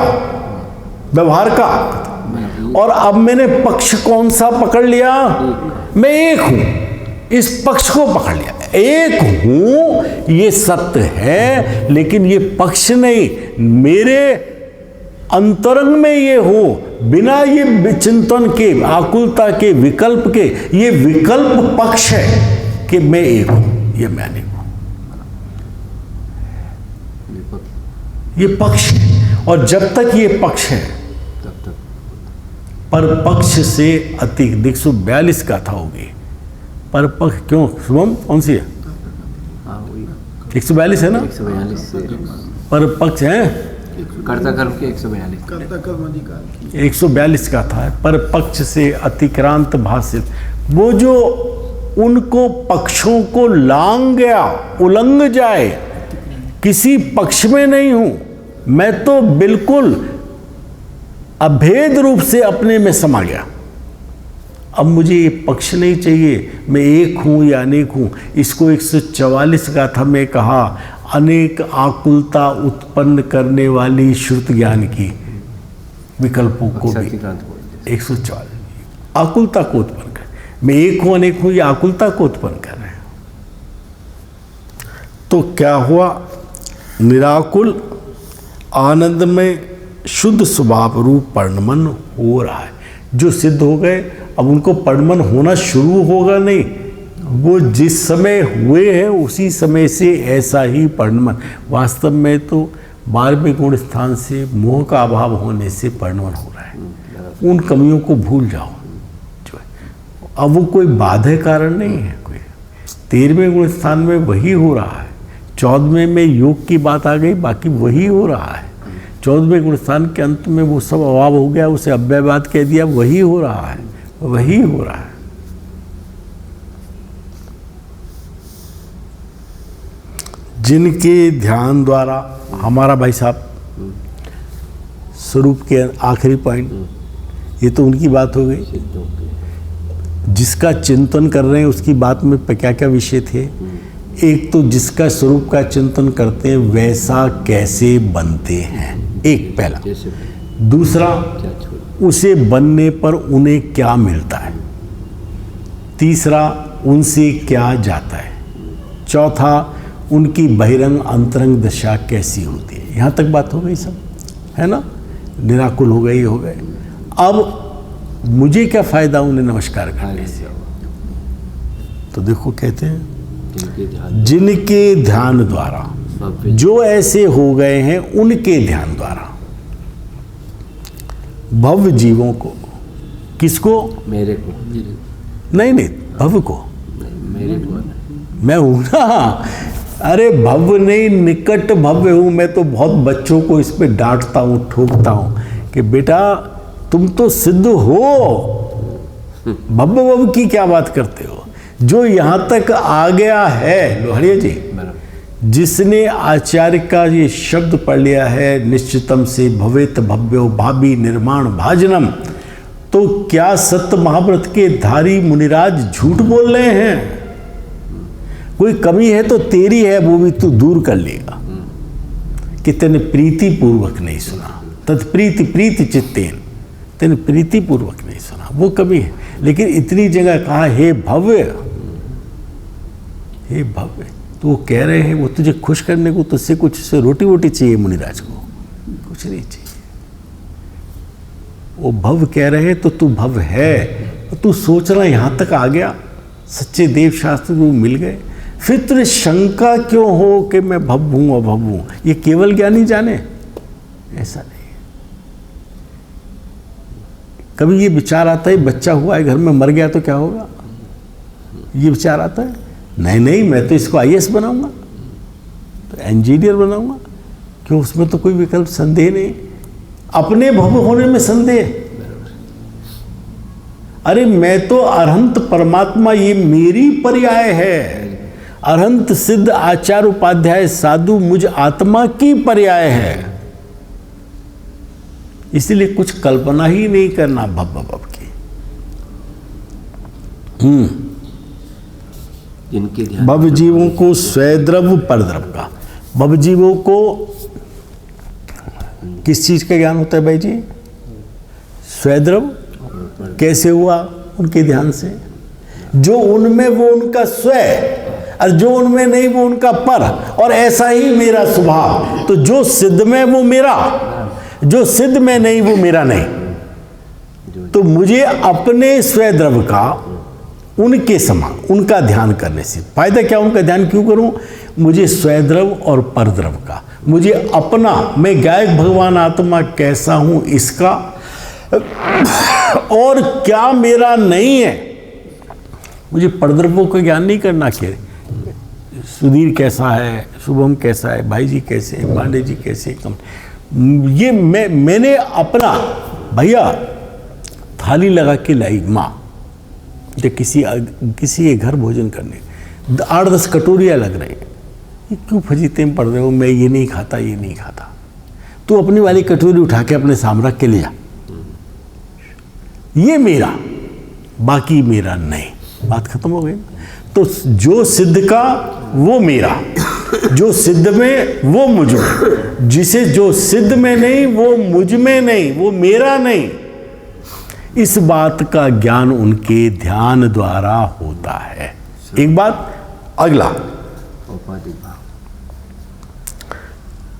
B: व्यवहार का, और अब मैंने पक्ष कौन सा पकड़ लिया? मैं एक हूँ, इस पक्ष को पकड़ लिया। एक हूं ये सत्य है, लेकिन ये पक्ष नहीं, मेरे अंतरंग में ये हो, बिना ये चिंतन के, आकुलता के, विकल्प के। ये विकल्प पक्ष है कि मैं एक हूं, ये मैं नहीं हूं, ये पक्ष है। और जब तक ये पक्ष है
C: तब तक
B: पर पक्ष से अति 142 गाथा होगी। पर पक्ष क्यों शुभम कौन सी है? 142 है ना?
C: 142 से
B: पर पक्ष है
C: कर्ता कर्म के 142
B: 142 का था। पर पक्ष से अतिक्रांत भाषित, वो जो उनको पक्षों को लांग गया, उलंघ जाए, किसी पक्ष में नहीं हूं मैं, तो बिल्कुल अभेद रूप से अपने में समा गया। अब मुझे ये पक्ष नहीं चाहिए, मैं एक हूँ या अनेक हूँ। इसको 144 गाथा में कहा, अनेक आकुलता उत्पन्न करने वाली श्रुत ज्ञान की विकल्पों को भी 144 आकुलता को उत्पन्न कर, मैं एक हूँ अनेक हूँ, ये आकुलता को उत्पन्न कर रहे हैं। तो क्या हुआ? निराकुल आनंद में शुद्ध स्वभाव रूप परिणमन हो रहा है। जो सिद्ध हो गए अब उनको परिणमन होना शुरू होगा नहीं, वो जिस समय हुए हैं उसी समय से ऐसा ही परिणमन। वास्तव में तो 12वें गुण स्थान से मोह का अभाव होने से परिणमन हो रहा है। उन कमियों को भूल जाओ जो है, अब वो कोई बाधे कारण नहीं है कोई। 13वें गुण स्थान में वही हो रहा है, 14वें में योग की बात आ गई, बाकी वही हो रहा है। 14वें गुण स्थान के अंत में वो सब अभाव हो गया, उसे अव्ययवाद कह दिया, वही हो रहा है, वही हो रहा है। जिनके ध्यान द्वारा, हमारा भाई साहब स्वरूप के आखिरी पॉइंट, ये तो उनकी बात हो गई। जिसका चिंतन कर रहे हैं उसकी बात में क्या क्या विषय थे? एक तो जिसका स्वरूप का चिंतन करते हैं वैसा कैसे बनते हैं, एक पहला। दूसरा, उसे बनने पर उन्हें क्या मिलता है। तीसरा, उनसे क्या जाता है। चौथा, उनकी बहिरंग अंतरंग दशा कैसी होती है। यहाँ तक बात हो गई सब, है ना? निराकुल हो गए, हो गए। अब मुझे क्या फ़ायदा उन्हें नमस्कार करने से? तो देखो कहते हैं जिनके ध्यान द्वारा, जो ऐसे हो गए हैं उनके ध्यान द्वारा भव्य जीवों को, किसको?
C: मेरे को
B: नहीं, भव्य को।
C: मेरे को
B: मैं हूं ना, अरे भव्य नहीं, निकट भव्य हूं मैं। तो बहुत बच्चों को इस पे डांटता हूं, ठोकता हूं कि बेटा तुम तो सिद्ध हो, भव्य की क्या बात करते हो? जो यहां तक आ गया है, लोहड़िया जी, जिसने आचार्य का ये शब्द पढ़ लिया है, निश्चितम से भवेत भव्यो भावी निर्माण भाजनम, तो क्या सत्य महाव्रत के धारी मुनिराज झूठ बोल रहे हैं? कोई कमी है तो तेरी है, वो भी तू दूर कर लेगा। कि तेने प्रीति पूर्वक नहीं सुना, तत्प्रीति प्रीति चित्तेन, तेने प्रीति पूर्वक नहीं सुना, वो कमी है। लेकिन इतनी जगह कहा हे भव्य, हे भव्य, तो वो कह रहे हैं वो तुझे खुश करने को तुझसे कुछ से रोटी वोटी चाहिए मुनिराज को, कुछ नहीं चाहिए। वो भव्य कह रहे हैं तो तू भव्य है, तो तू सोच रहा यहाँ तक आ गया, सच्चे देव शास्त्र को मिल गए, फिर तुझे शंका क्यों हो कि मैं भव्य हूँ अभव्य हूँ? ये केवल ज्ञानी जाने, ऐसा नहीं। कभी ये विचार आता है बच्चा हुआ है घर में, मर गया तो क्या होगा? ये विचार आता है? नहीं नहीं, मैं तो इसको IAS बनाऊंगा, तो इंजीनियर बनाऊंगा, क्यों? उसमें तो कोई विकल्प संदेह नहीं, अपने भव्य होने में संदेह। अरे मैं तो अरहंत परमात्मा, ये मेरी पर्याय है। अरहंत सिद्ध आचार्य उपाध्याय साधु मुझ आत्मा की पर्याय है। इसलिए कुछ कल्पना ही नहीं करना भव की।
C: जिनके ध्यान
B: भव जीवों को स्वद्रव परद्रव का, भव जीवों को किस चीज का ज्ञान होता है भाई जी? स्वद्रव कैसे हुआ? उनके ध्यान से। जो उनमें वो उनका स्व, और जो उनमें नहीं वो उनका पर, और ऐसा ही मेरा स्वभाव। तो जो सिद्ध में वो मेरा, जो सिद्ध में नहीं वो मेरा नहीं। तो मुझे अपने स्वद्रव का उनके समान, उनका ध्यान करने से फायदा क्या? उनका ध्यान क्यों करूं? मुझे स्वद्रव और परद्रव का, मुझे अपना, मैं गायक भगवान आत्मा कैसा हूं इसका, और क्या मेरा नहीं है। मुझे परद्रवों का ज्ञान नहीं करना। कि सुधीर कैसा है, शुभम कैसा है, भाई जी कैसे हैं, पांडे जी कैसे, कम, ये मैंने अपना, भैया थाली लगा के लाई माँ, जब किसी के घर भोजन करने 8-10 कटोरियाँ लग रही हैं, ये क्यों फजीते में पड़ रहे हो? मैं ये नहीं खाता, ये नहीं खाता। तू अपनी वाली कटोरी उठा के अपने सामने रख के ले जा, ये मेरा, बाकी मेरा नहीं। बात खत्म हो गई। तो जो सिद्ध का वो मेरा, जो सिद्ध में वो मुझ में, जिसे जो सिद्ध में नहीं वो मुझ में नहीं, वो मेरा नहीं, इस बात का ज्ञान उनके ध्यान द्वारा होता है। एक बात। अगला
C: औपाधिक भाव,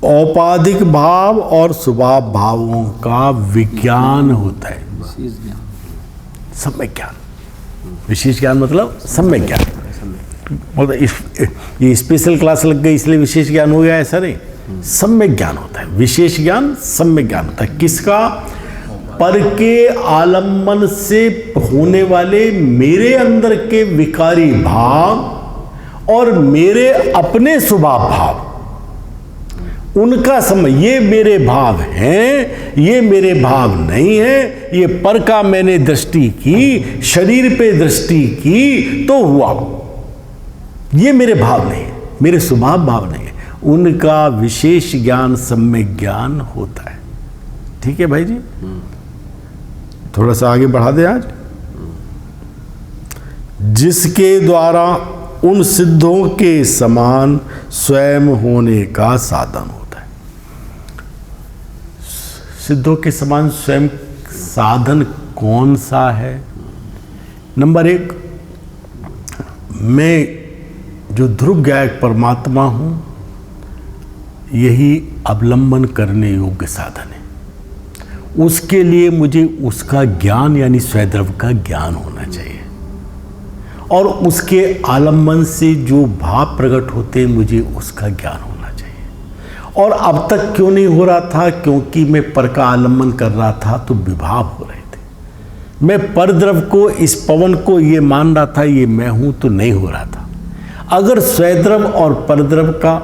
B: औपाधिक भाव और स्वभाव भावों का विज्ञान होता है। सम्यक ज्ञान, विशेष ज्ञान मतलब सम्यक ज्ञान। मतलब ये स्पेशल क्लास लग गई इसलिए विशेष ज्ञान हो गया, ऐसा नहीं। सम्यक ज्ञान होता है, विशेष ज्ञान सम्यक ज्ञान होता है। किसका? पर के आलम्बन से होने वाले मेरे अंदर के विकारी भाव और मेरे अपने स्वभाव भाव, उनका समय, ये मेरे भाव हैं, ये मेरे भाव नहीं है, ये पर का मैंने दृष्टि की, शरीर पे दृष्टि की तो हुआ, ये मेरे भाव नहीं है, मेरे स्वभाव भाव नहीं है। उनका विशेष ज्ञान सम्यक ज्ञान होता है। ठीक है भाई जी, थोड़ा सा आगे बढ़ा दे आज। जिसके द्वारा उन सिद्धों के समान स्वयं होने का साधन होता है। सिद्धों के समान स्वयं साधन कौन सा है? नंबर 1, मैं जो ध्रुव गायक परमात्मा हूं, यही अवलंबन करने योग्य साधन है। उसके लिए मुझे उसका ज्ञान यानी स्वद्रव का ज्ञान होना चाहिए, और उसके आलम्बन से जो भाव प्रकट होते हैं मुझे उसका ज्ञान होना चाहिए। और अब तक क्यों नहीं हो रहा था? क्योंकि मैं पर का आलम्बन कर रहा था तो विभाव हो रहे थे। मैं परद्रव को, इस पवन को ये मान रहा था ये मैं हूं, तो नहीं हो रहा था। अगर स्वद्रव और परद्रव का,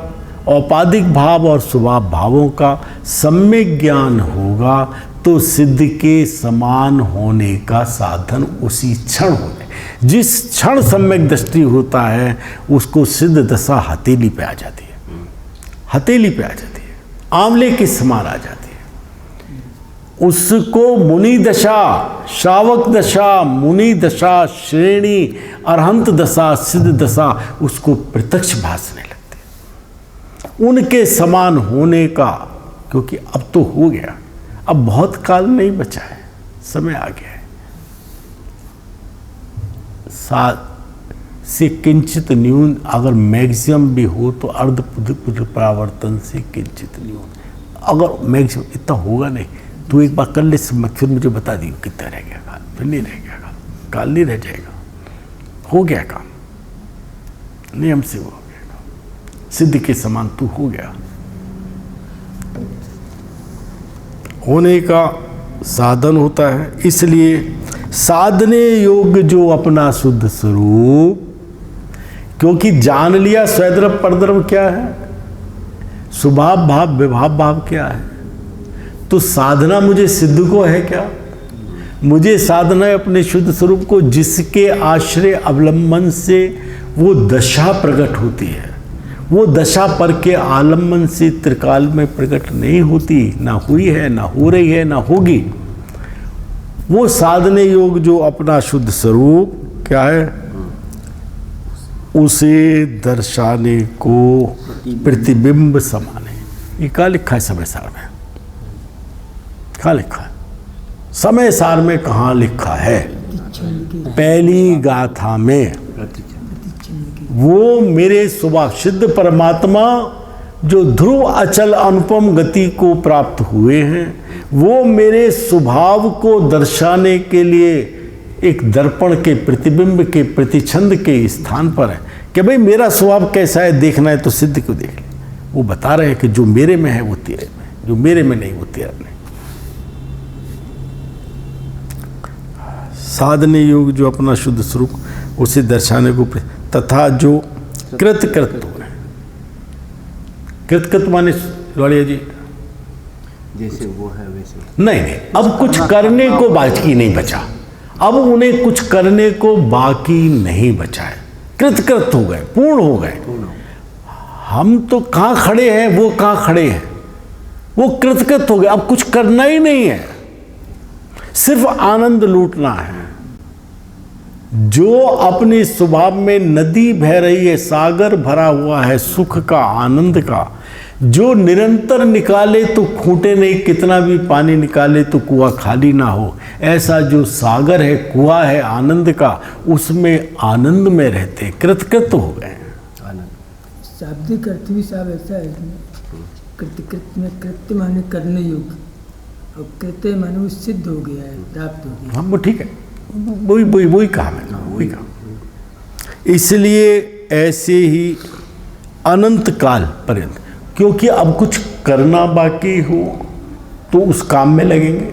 B: औपाधिक भाव और स्वभाव भावों का सम्यक ज्ञान होगा तो सिद्ध के समान होने का साधन उसी क्षण होने, जिस क्षण सम्यक दृष्टि होता है उसको सिद्ध दशा हथेली पे आ जाती है। हथेली पे आ जाती है, आंवले के समान आ जाती है। उसको मुनि दशा, श्रावक दशा, मुनि दशा, श्रेणी, अरहंत दशा, सिद्ध दशा उसको प्रत्यक्ष भासने लगती है उनके समान होने का। क्योंकि अब तो हो गया, अब बहुत काल नहीं बचा है, समय आ गया है। सात से किंचित न्यून, अगर मैक्सिमम भी हो तो अर्ध परावर्तन से किंचित न्यून। अगर मैक्सिमम इतना होगा नहीं, तू एक बार कर ले, फिर मुझे बता दियो कितना रह गया काल। फिर नहीं रह गया काल, काल नहीं रह जाएगा, हो गया काम, नियम से हो गया काम, सिद्ध के समान तू हो गया। होने का साधन होता है, इसलिए साधने योग्य जो अपना शुद्ध स्वरूप, क्योंकि जान लिया स्वद्रव परद्रव क्या है, स्वभाव भाव विभाव भाव क्या है, तो साधना मुझे सिद्ध को है क्या? मुझे साधना है अपने शुद्ध स्वरूप को, जिसके आश्रय अवलंबन से वो दशा प्रकट होती है। वो दशा पर के आलम्बन से त्रिकाल में प्रकट नहीं होती, ना हुई है, ना हो रही है, ना होगी। वो साधने योग जो अपना शुद्ध स्वरूप क्या है, उसे दर्शाने को प्रतिबिंब समाने। ये क्या लिखा है समय सार में? कहाँ लिखा है समय सार में? कहाँ लिखा है? पहली गाथा में। वो मेरे स्वभाव सिद्ध परमात्मा जो ध्रुव अचल अनुपम गति को प्राप्त हुए हैं, वो मेरे स्वभाव को दर्शाने के लिए एक दर्पण के प्रतिबिंब के प्रतिछंद के स्थान पर है कि भाई मेरा स्वभाव कैसा है, देखना है तो सिद्ध को देख ले। वो बता रहे हैं कि जो मेरे में है वो तेरे में, जो मेरे में नहीं वो तेरा नहीं। साधने योग जो अपना शुद्ध स्वरूप उसे दर्शाने को, तथा जो कृतकृत्व है। कृतकृत्व माने लौड़िया जी
C: जैसे वो है वैसे
B: नहीं, अब कुछ करने को बाकी नहीं बचा, अब उन्हें कुछ करने को बाकी नहीं बचा है। कृतकृत हो गए, पूर्ण हो गए। हम तो कहाँ खड़े हैं, वो कहाँ खड़े हैं, वो कृतकृत हो गए। अब कुछ करना ही नहीं है, सिर्फ आनंद लूटना है। जो अपने स्वभाव में नदी बह रही है, सागर भरा हुआ है सुख का, आनंद का, जो निरंतर निकाले तो खूंटे नहीं, कितना भी पानी निकाले तो कुआं खाली ना हो, ऐसा जो सागर है, कुआं है आनंद का, उसमें आनंद में रहते, कृतकृत हो गए।
E: शाब्दिक अर्थ भी साहब ऐसा है, कृतकृत में कृत्य माने करने योग्य, और कृत्य माने वो सिद्ध हो गया है, प्राप्त हो गया।
B: हाँ वो ठीक है, वही काम है, वही काम। इसलिए ऐसे ही अनंत काल पर्यंत, क्योंकि अब कुछ करना बाकी हो तो उस काम में लगेंगे,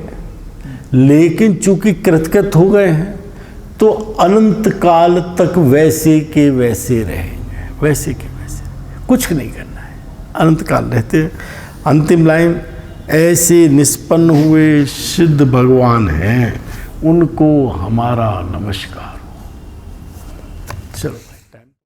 B: लेकिन चूंकि कृतकृत हो गए हैं तो अनंत काल तक वैसे के वैसे रहेंगे, वैसे के वैसे, कुछ नहीं करना है, अनंत काल रहते हैं। अंतिम लाइन, ऐसे निष्पन्न हुए सिद्ध भगवान हैं, उनको हमारा नमस्कार हो। चलो।